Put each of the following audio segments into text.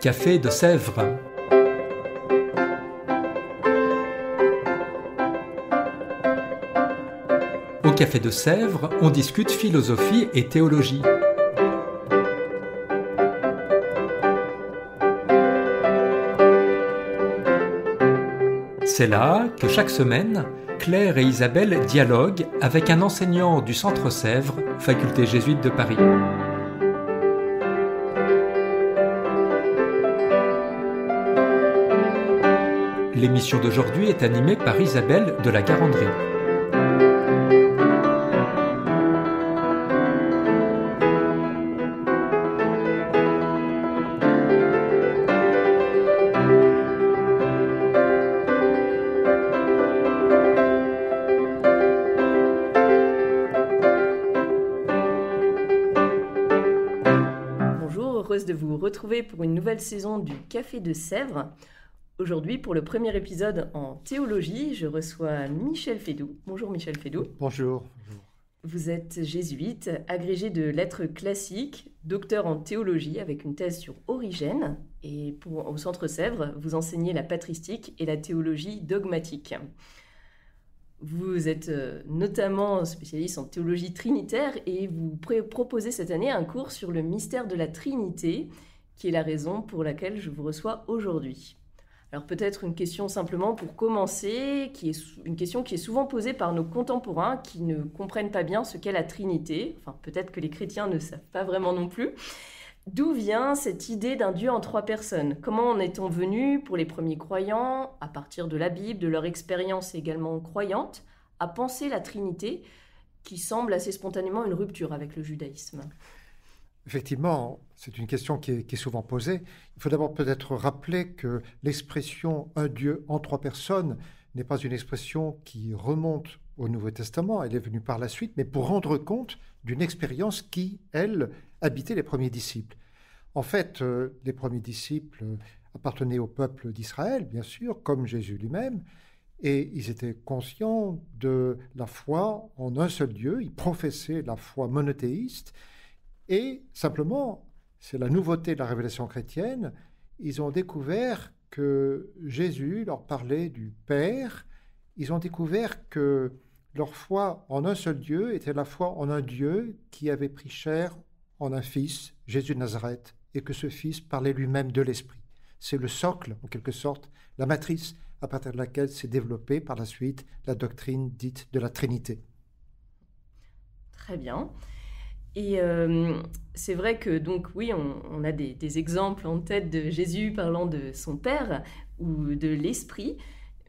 Café de Sèvres. Au Café de Sèvres, on discute philosophie et théologie. C'est là que chaque semaine, Claire et Isabelle dialoguent avec un enseignant du Centre Sèvres, faculté jésuite de Paris. L'émission d'aujourd'hui est animée par Isabelle de la Garandrie. Bonjour, heureuse de vous retrouver pour une nouvelle saison du Café de Sèvres. Aujourd'hui, pour le premier épisode en théologie, je reçois Michel Fédoux. Bonjour Michel Fédoux. Bonjour. Vous êtes jésuite, agrégé de lettres classiques, docteur en théologie avec une thèse sur Origène. Et au Centre Sèvres, vous enseignez la patristique et la théologie dogmatique. Vous êtes notamment spécialiste en théologie trinitaire et vous proposez cette année un cours sur le mystère de la Trinité, qui est la raison pour laquelle je vous reçois aujourd'hui. Alors peut-être une question simplement pour commencer, qui est une question qui est souvent posée par nos contemporains qui ne comprennent pas bien ce qu'est la Trinité. Enfin, peut-être que les chrétiens ne savent pas vraiment non plus. D'où vient cette idée d'un Dieu en trois personnes ? Comment en est-on venu, pour les premiers croyants, à partir de la Bible, de leur expérience également croyante, à penser la Trinité, qui semble assez spontanément une rupture avec le judaïsme ? Effectivement, c'est une question qui est souvent posée. Il faut d'abord peut-être rappeler que l'expression « un Dieu en trois personnes » n'est pas une expression qui remonte au Nouveau Testament, elle est venue par la suite, mais pour rendre compte d'une expérience qui, elle, habitait les premiers disciples. En fait, les premiers disciples appartenaient au peuple d'Israël, bien sûr, comme Jésus lui-même, et ils étaient conscients de la foi en un seul Dieu, ils professaient la foi monothéiste, et simplement, c'est la nouveauté de la révélation chrétienne, ils ont découvert que Jésus leur parlait du Père, ils ont découvert que leur foi en un seul Dieu était la foi en un Dieu qui avait pris chair en un Fils, Jésus de Nazareth, et que ce Fils parlait lui-même de l'Esprit. C'est le socle, en quelque sorte, la matrice à partir de laquelle s'est développée par la suite la doctrine dite de la Trinité. Très bien. Et c'est vrai que, donc oui, on a des exemples en tête de Jésus parlant de son Père ou de l'Esprit,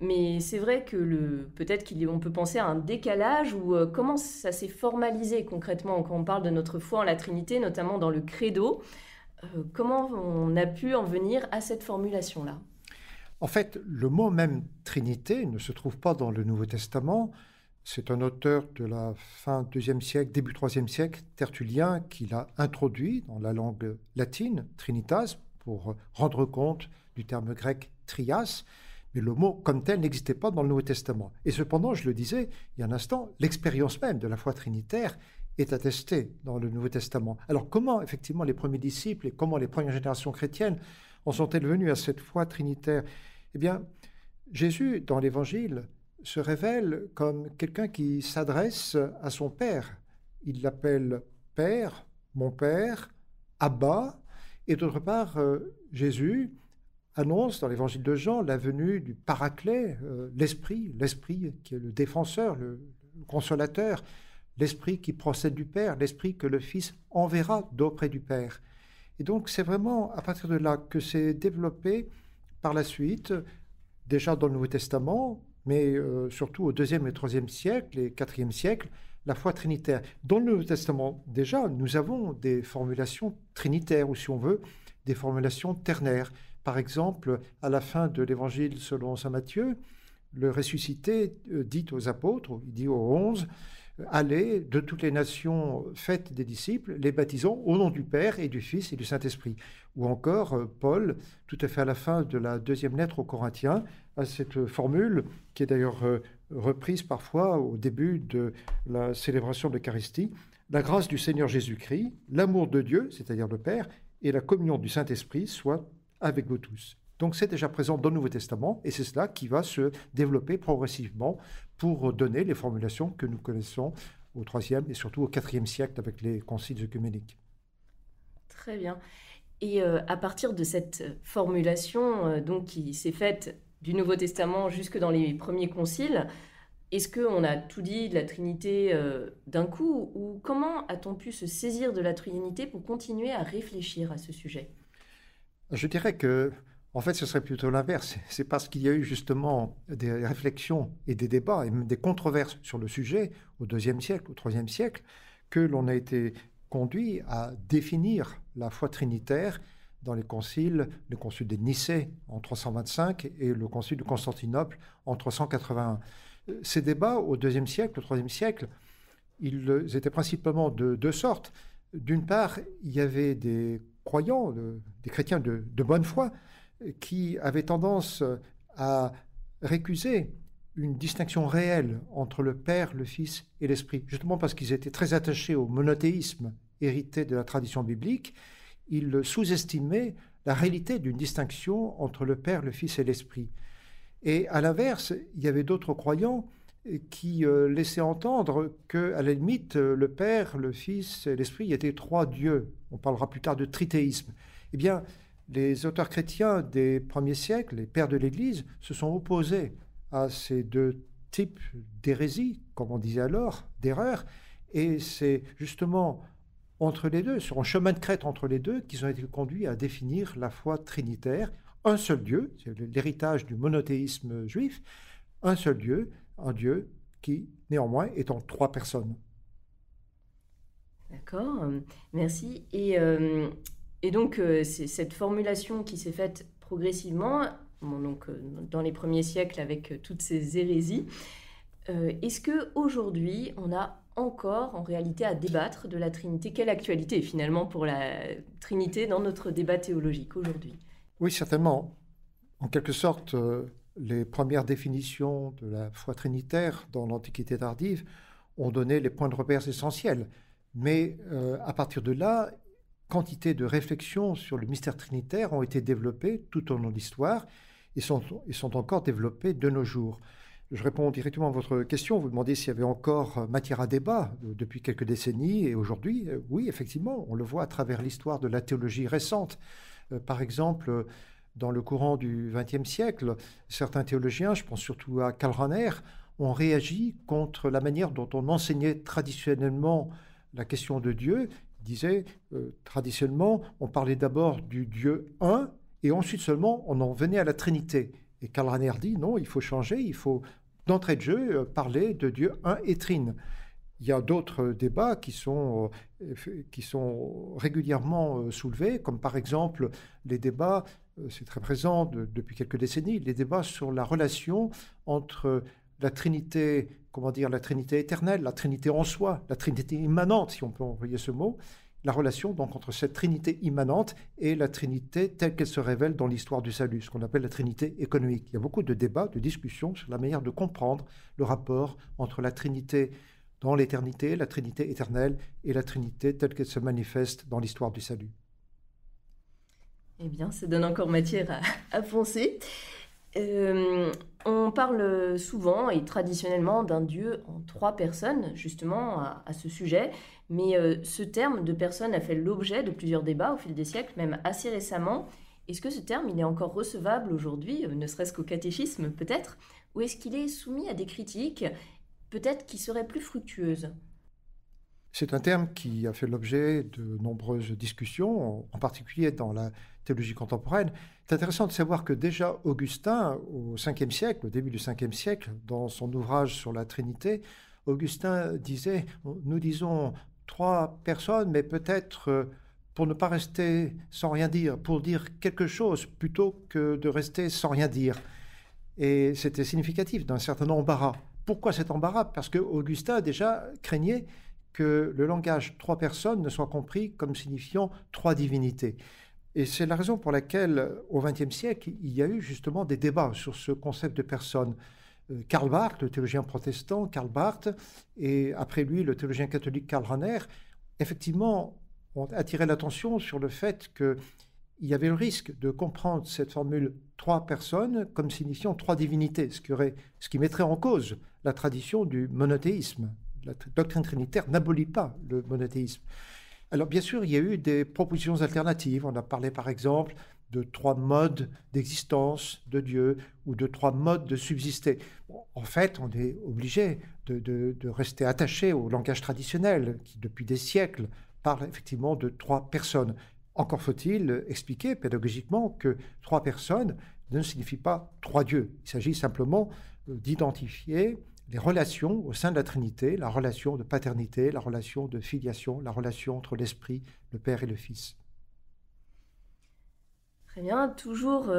mais c'est vrai que peut-être qu'on peut penser à un décalage ou comment ça s'est formalisé concrètement quand on parle de notre foi en la Trinité, notamment dans le Credo. Comment on a pu en venir à cette formulation-là ? En fait, le mot même Trinité ne se trouve pas dans le Nouveau Testament. C'est un auteur de la fin 2e siècle, début 3e siècle, Tertullien, qui l'a introduit dans la langue latine, Trinitas, pour rendre compte du terme grec trias. Mais le mot comme tel n'existait pas dans le Nouveau Testament. Et cependant, je le disais il y a un instant, l'expérience même de la foi trinitaire est attestée dans le Nouveau Testament. Alors comment, effectivement, les premiers disciples et comment les premières générations chrétiennes en sont-elles venues à cette foi trinitaire ? Eh bien, Jésus, dans l'Évangile, se révèle comme quelqu'un qui s'adresse à son Père. Il l'appelle Père, mon Père, Abba, et d'autre part, Jésus annonce dans l'Évangile de Jean la venue du Paraclet, l'Esprit qui est le défenseur, le consolateur, l'Esprit qui procède du Père, l'Esprit que le Fils enverra d'auprès du Père. Et donc c'est vraiment à partir de là que s'est développé par la suite, déjà dans le Nouveau Testament, mais surtout au 2e et 3e siècle et 4e siècle, la foi trinitaire. Dans le Nouveau Testament, déjà, nous avons des formulations trinitaires, ou si on veut, des formulations ternaires. Par exemple, à la fin de l'Évangile selon saint Matthieu, le ressuscité dit aux apôtres, il dit aux 11, « Allez, de toutes les nations, faites des disciples, les baptisant au nom du Père et du Fils et du Saint-Esprit. » Ou encore, Paul, tout à fait à la fin de la 2e lettre aux Corinthiens, a cette formule qui est d'ailleurs reprise parfois au début de la célébration de l'Eucharistie. « La grâce du Seigneur Jésus-Christ, l'amour de Dieu, c'est-à-dire le Père, et la communion du Saint-Esprit soient avec vous tous. Donc c'est déjà présent dans le Nouveau Testament et c'est cela qui va se développer progressivement pour donner les formulations que nous connaissons au IIIe et surtout au IVe siècle avec les conciles œcuméniques. Très bien. Et à partir de cette formulation donc, qui s'est faite du Nouveau Testament jusque dans les premiers conciles, est-ce qu'on a tout dit de la Trinité d'un coup ou comment a-t-on pu se saisir de la Trinité pour continuer à réfléchir à ce sujet? Je dirais que en fait, ce serait plutôt l'inverse. C'est parce qu'il y a eu justement des réflexions et des débats et même des controverses sur le sujet au IIe siècle, au IIIe siècle, que l'on a été conduit à définir la foi trinitaire dans les conciles, le concile de Nicée en 325 et le concile de Constantinople en 381. Ces débats au IIe siècle, au IIIe siècle, ils étaient principalement de deux sortes. D'une part, il y avait des croyants, des chrétiens de bonne foi, qui avaient tendance à récuser une distinction réelle entre le Père, le Fils et l'Esprit. Justement parce qu'ils étaient très attachés au monothéisme hérité de la tradition biblique, ils sous-estimaient la réalité d'une distinction entre le Père, le Fils et l'Esprit. Et à l'inverse, il y avait d'autres croyants qui laissaient entendre qu'à la limite, le Père, le Fils et l'Esprit étaient trois dieux. On parlera plus tard de trithéisme. Eh bien, les auteurs chrétiens des premiers siècles, les pères de l'Église, se sont opposés à ces deux types d'hérésie, comme on disait alors, d'erreurs, et c'est justement entre les deux, sur un chemin de crête entre les deux, qu'ils ont été conduits à définir la foi trinitaire, un seul Dieu, c'est l'héritage du monothéisme juif, un seul Dieu, un Dieu qui, néanmoins, est en trois personnes. D'accord, merci. Et donc, c'est cette formulation qui s'est faite progressivement, dans les premiers siècles avec toutes ces hérésies. Est-ce qu'aujourd'hui, on a encore en réalité à débattre de la Trinité? Quelle actualité finalement pour la Trinité dans notre débat théologique aujourd'hui? Oui, certainement. En quelque sorte, les premières définitions de la foi trinitaire dans l'Antiquité tardive ont donné les points de repère essentiels. Mais à partir de là, quantité de réflexions sur le mystère trinitaire ont été développées tout au long de l'histoire et sont encore développées de nos jours. Je réponds directement à votre question. Vous demandez s'il y avait encore matière à débat depuis quelques décennies et aujourd'hui. Oui, effectivement, on le voit à travers l'histoire de la théologie récente. Par exemple, dans le courant du XXe siècle, certains théologiens, je pense surtout à Karl Rahner, ont réagi contre la manière dont on enseignait traditionnellement la question de Dieu. Il disait, traditionnellement, on parlait d'abord du Dieu un et ensuite seulement on en venait à la Trinité. Et Karl Rahner dit non, il faut changer, il faut d'entrée de jeu parler de Dieu un et trine. Il y a d'autres débats qui sont régulièrement soulevés, comme par exemple les débats, c'est très présent depuis quelques décennies, les débats sur la relation entre la Trinité, la Trinité éternelle, la Trinité en soi, la Trinité immanente, si on peut employer ce mot, la relation donc entre cette Trinité immanente et la Trinité telle qu'elle se révèle dans l'histoire du salut, ce qu'on appelle la Trinité économique. Il y a beaucoup de débats, de discussions sur la manière de comprendre le rapport entre la Trinité dans l'éternité, la Trinité éternelle et la Trinité telle qu'elle se manifeste dans l'histoire du salut. Eh bien, ça donne encore matière à penser. On parle souvent et traditionnellement d'un Dieu en trois personnes, justement, à ce sujet. Mais ce terme de personne a fait l'objet de plusieurs débats au fil des siècles, même assez récemment. Est-ce que ce terme, il est encore recevable aujourd'hui, ne serait-ce qu'au catéchisme peut-être, ou est-ce qu'il est soumis à des critiques, peut-être qui seraient plus fructueuses? C'est un terme qui a fait l'objet de nombreuses discussions, en particulier dans la théologie contemporaine. C'est intéressant de savoir que déjà Augustin, au 5e siècle, au début du 5e siècle, dans son ouvrage sur la Trinité, Augustin disait, nous disons trois personnes, mais peut-être pour ne pas rester sans rien dire, pour dire quelque chose plutôt que de rester sans rien dire. Et c'était significatif d'un certain embarras. Pourquoi cet embarras? Parce que Augustin déjà craignait que le langage trois personnes ne soit compris comme signifiant trois divinités. Et c'est la raison pour laquelle, au XXe siècle, il y a eu justement des débats sur ce concept de personne. Karl Barth, le théologien protestant, Karl Barth, et après lui, le théologien catholique Karl Rahner, effectivement, ont attiré l'attention sur le fait que il y avait le risque de comprendre cette formule trois personnes comme signifiant trois divinités, ce qui mettrait en cause la tradition du monothéisme. La doctrine trinitaire n'abolit pas le monothéisme. Alors bien sûr, il y a eu des propositions alternatives. On a parlé par exemple de trois modes d'existence de Dieu ou de trois modes de subsister. Bon, en fait, on est obligé de rester attaché au langage traditionnel qui, depuis des siècles, parle effectivement de trois personnes. Encore faut-il expliquer pédagogiquement que trois personnes ne signifie pas trois dieux. Il s'agit simplement d'identifier les relations au sein de la Trinité, la relation de paternité, la relation de filiation, la relation entre l'Esprit, le Père et le Fils. Très bien, toujours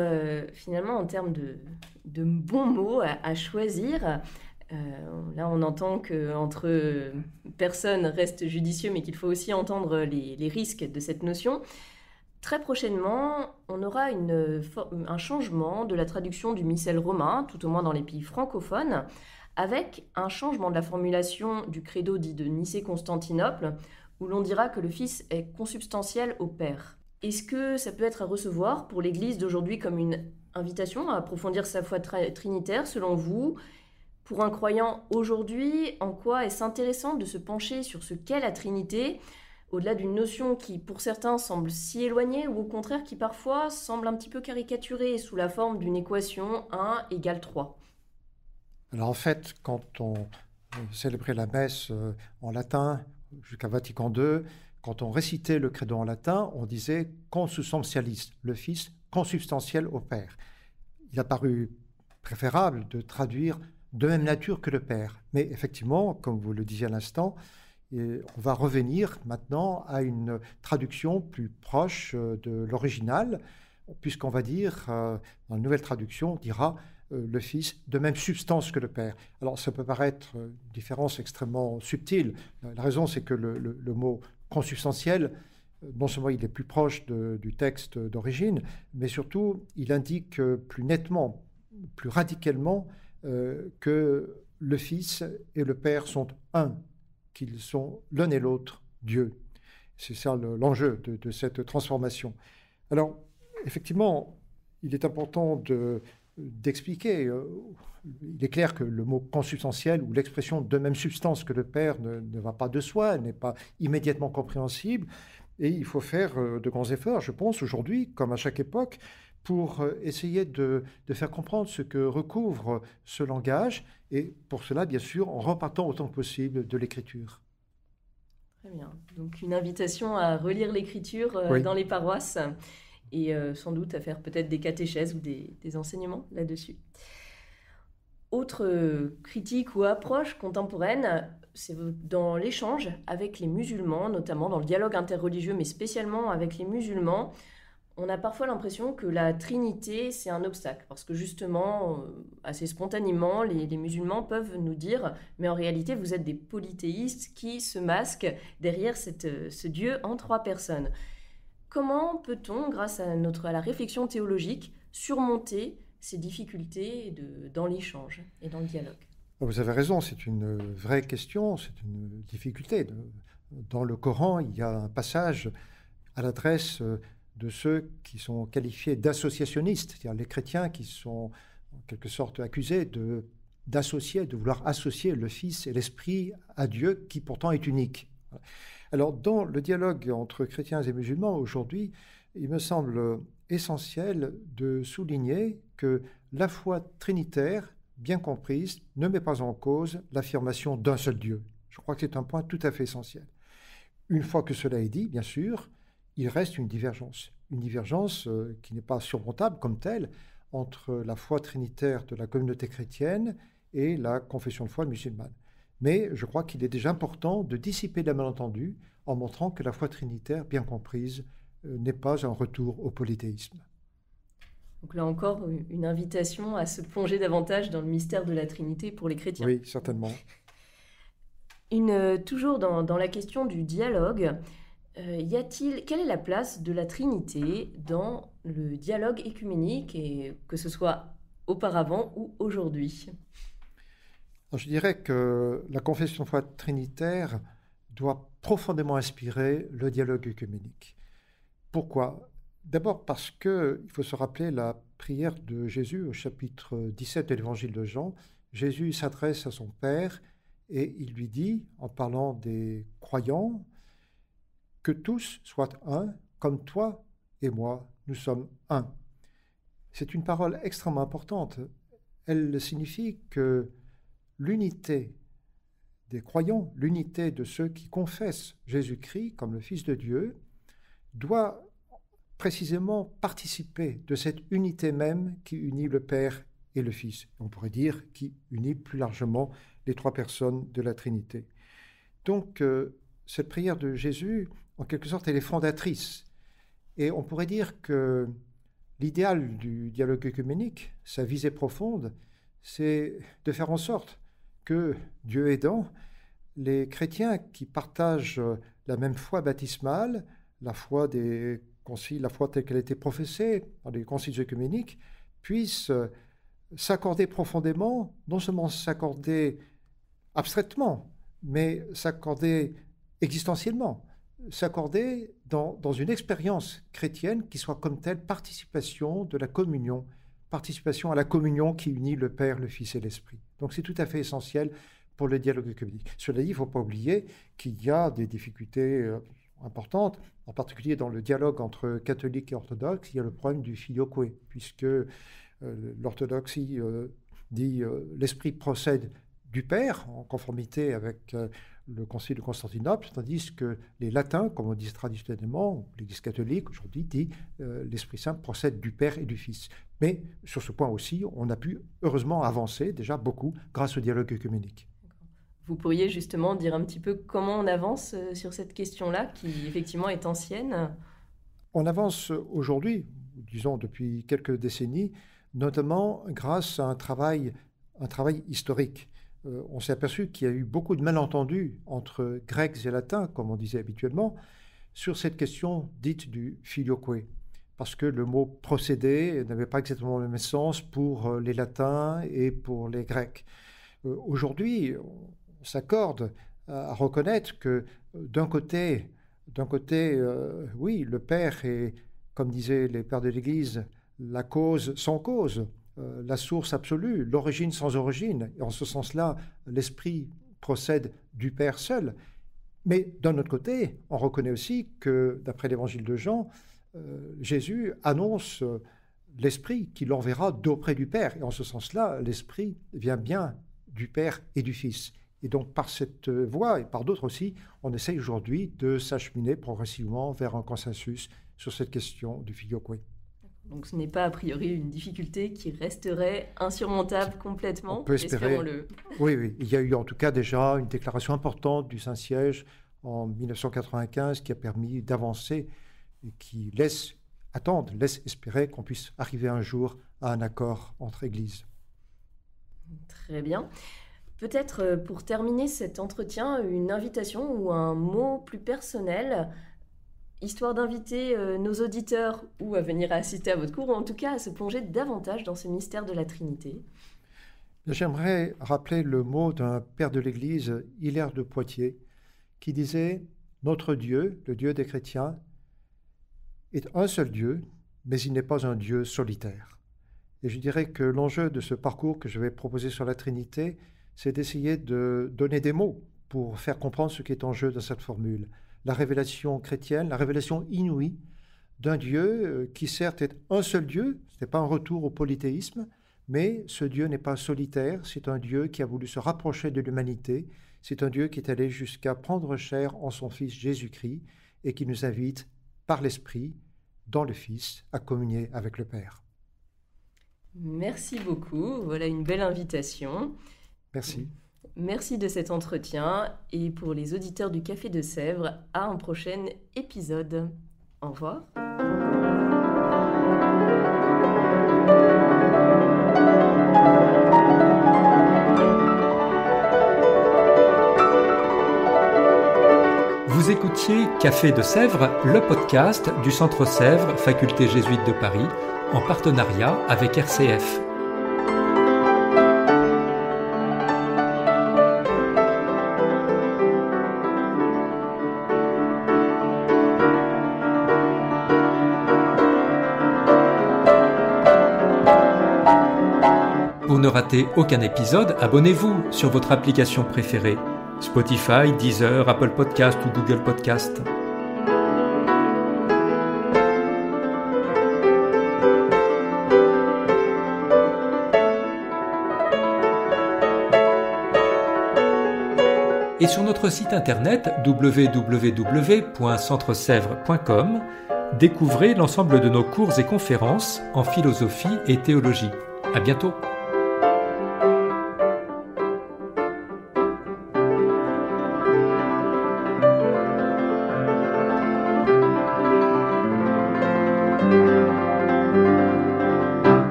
finalement en termes de bons mots à choisir. Là, on entend qu'entre personnes reste judicieux, mais qu'il faut aussi entendre les risques de cette notion. Très prochainement, on aura un changement de la traduction du missel romain, tout au moins dans les pays francophones, avec un changement de la formulation du credo dit de Nicée-Constantinople, où l'on dira que le Fils est consubstantiel au Père. Est-ce que ça peut être à recevoir pour l'Église d'aujourd'hui comme une invitation à approfondir sa foi trinitaire, selon vous? Pour un croyant aujourd'hui, en quoi est-ce intéressant de se pencher sur ce qu'est la Trinité, au-delà d'une notion qui, pour certains, semble si éloignée, ou au contraire qui parfois semble un petit peu caricaturée sous la forme d'une équation 1 = 3? Alors en fait, quand on célébrait la messe en latin jusqu'à Vatican II, quand on récitait le credo en latin, on disait « consubstantialis », le Fils consubstantiel au Père. Il a paru préférable de traduire « de même nature que le Père ». Mais effectivement, comme vous le disiez à l'instant, on va revenir maintenant à une traduction plus proche de l'original, puisqu'on va dire, dans la nouvelle traduction, on dira le Fils de même substance que le Père. Alors ça peut paraître une différence extrêmement subtile. La raison, c'est que le mot consubstantiel, non seulement il est plus proche du texte d'origine, mais surtout il indique plus nettement, plus radicalement que le Fils et le Père sont un, qu'ils sont l'un et l'autre Dieu. C'est ça l'enjeu de cette transformation. Alors, effectivement, il est important d'expliquer. Il est clair que le mot consubstantiel ou l'expression de même substance que le Père ne va pas de soi, n'est pas immédiatement compréhensible. Et il faut faire de grands efforts, je pense, aujourd'hui, comme à chaque époque, pour essayer de faire comprendre ce que recouvre ce langage. Et pour cela, bien sûr, en repartant autant que possible de l'Écriture. Très bien. Donc une invitation à relire l'Écriture Oui. dans les paroisses et sans doute à faire peut-être des catéchèses ou des enseignements là-dessus. Autre critique ou approche contemporaine, c'est dans l'échange avec les musulmans, notamment dans le dialogue interreligieux, mais spécialement avec les musulmans. On a parfois l'impression que la Trinité, c'est un obstacle, parce que justement, assez spontanément, les musulmans peuvent nous dire « mais en réalité, vous êtes des polythéistes qui se masquent derrière ce Dieu en trois personnes ». Comment peut-on, grâce à la réflexion théologique, surmonter ces difficultés dans l'échange et dans le dialogue? Vous avez raison, c'est une vraie question, c'est une difficulté. Dans le Coran, il y a un passage à l'adresse de ceux qui sont qualifiés d'associationnistes, c'est-à-dire les chrétiens qui sont en quelque sorte accusés de vouloir associer le Fils et l'Esprit à Dieu, qui pourtant est unique. Alors, dans le dialogue entre chrétiens et musulmans aujourd'hui, il me semble essentiel de souligner que la foi trinitaire, bien comprise, ne met pas en cause l'affirmation d'un seul Dieu. Je crois que c'est un point tout à fait essentiel. Une fois que cela est dit, bien sûr, il reste une divergence qui n'est pas surmontable comme telle entre la foi trinitaire de la communauté chrétienne et la confession de foi musulmane. Mais je crois qu'il est déjà important de dissiper les malentendus en montrant que la foi trinitaire, bien comprise, n'est pas un retour au polythéisme. Donc là encore, une invitation à se plonger davantage dans le mystère de la Trinité pour les chrétiens. Oui, certainement. Toujours dans la question du dialogue, quelle est la place de la Trinité dans le dialogue écuménique, et que ce soit auparavant ou aujourd'hui? Je dirais que la confession de foi trinitaire doit profondément inspirer le dialogue œcuménique. Pourquoi? D'abord parce qu'il faut se rappeler la prière de Jésus au chapitre 17 de l'évangile de Jean. Jésus s'adresse à son Père et il lui dit, en parlant des croyants, que tous soient un, comme toi et moi, nous sommes un. C'est une parole extrêmement importante. Elle signifie que l'unité des croyants, l'unité de ceux qui confessent Jésus-Christ comme le Fils de Dieu, doit précisément participer de cette unité même qui unit le Père et le Fils. On pourrait dire qui unit plus largement les trois personnes de la Trinité. Donc, cette prière de Jésus, en quelque sorte, elle est fondatrice. Et on pourrait dire que l'idéal du dialogue œcuménique, sa visée profonde, c'est de faire en sorte que, Dieu aidant, les chrétiens qui partagent la même foi baptismale, la foi des conciles, la foi telle qu'elle a été professée par les conciles œcuméniques, puissent s'accorder profondément, non seulement s'accorder abstraitement, mais s'accorder existentiellement, s'accorder dans une expérience chrétienne qui soit comme telle participation de la communion, participation à la communion qui unit le Père, le Fils et l'Esprit. Donc c'est tout à fait essentiel pour le dialogue œcuménique. Cela dit, il ne faut pas oublier qu'il y a des difficultés importantes, en particulier dans le dialogue entre catholiques et orthodoxes, il y a le problème du filioque, puisque l'orthodoxie dit l'Esprit procède du Père, en conformité avec le Concile de Constantinople, tandis que les latins, comme on dit traditionnellement, l'Église catholique aujourd'hui dit l'Esprit Saint procède du Père et du Fils. Mais sur ce point aussi, on a pu heureusement avancer déjà beaucoup grâce au dialogue œcuménique. Vous pourriez justement dire un petit peu comment on avance sur cette question-là, qui effectivement est ancienne? On avance aujourd'hui, disons depuis quelques décennies, notamment grâce à un travail historique. On s'est aperçu qu'il y a eu beaucoup de malentendus entre Grecs et Latins, comme on disait habituellement, sur cette question dite du filioque, parce que le mot procédé n'avait pas exactement le même sens pour les Latins et pour les Grecs. Aujourd'hui, on s'accorde à reconnaître que d'un côté, oui, le Père est, comme disaient les pères de l'Église, la cause sans cause, la source absolue, l'origine sans origine. Et en ce sens-là, l'Esprit procède du Père seul. Mais d'un autre côté, on reconnaît aussi que, d'après l'Évangile de Jean, Jésus annonce l'Esprit qui l'enverra d'auprès du Père. Et en ce sens-là, l'Esprit vient bien du Père et du Fils. Et donc, par cette voie, et par d'autres aussi, on essaye aujourd'hui de s'acheminer progressivement vers un consensus sur cette question du filioque. Donc ce n'est pas a priori une difficulté qui resterait insurmontable complètement. On peut espérer. Oui. Il y a eu en tout cas déjà une déclaration importante du Saint-Siège en 1995 qui a permis d'avancer et qui laisse espérer qu'on puisse arriver un jour à un accord entre Églises. Très bien. Peut-être pour terminer cet entretien, une invitation ou un mot plus personnel, histoire d'inviter nos auditeurs ou à venir assister à votre cours, ou en tout cas à se plonger davantage dans ce mystère de la Trinité. J'aimerais rappeler le mot d'un père de l'Église, Hilaire de Poitiers, qui disait « Notre Dieu, le Dieu des chrétiens, est un seul Dieu, mais il n'est pas un Dieu solitaire. » Et je dirais que l'enjeu de ce parcours que je vais proposer sur la Trinité, c'est d'essayer de donner des mots pour faire comprendre ce qui est en jeu dans cette formule. La révélation chrétienne, la révélation inouïe d'un Dieu qui certes est un seul Dieu, ce n'est pas un retour au polythéisme, mais ce Dieu n'est pas solitaire, c'est un Dieu qui a voulu se rapprocher de l'humanité, c'est un Dieu qui est allé jusqu'à prendre chair en son Fils Jésus-Christ et qui nous invite par l'Esprit, dans le Fils, à communier avec le Père. Merci beaucoup, voilà une belle invitation. Merci. Merci de cet entretien et pour les auditeurs du Café de Sèvres, à un prochain épisode. Au revoir. Vous écoutiez Café de Sèvres, le podcast du Centre Sèvres, Faculté jésuite de Paris, en partenariat avec RCF. rater aucun épisode, abonnez-vous sur votre application préférée. Spotify, Deezer, Apple Podcast ou Google Podcast. Et sur notre site internet www.centresèvres.com, découvrez l'ensemble de nos cours et conférences en philosophie et théologie. À bientôt!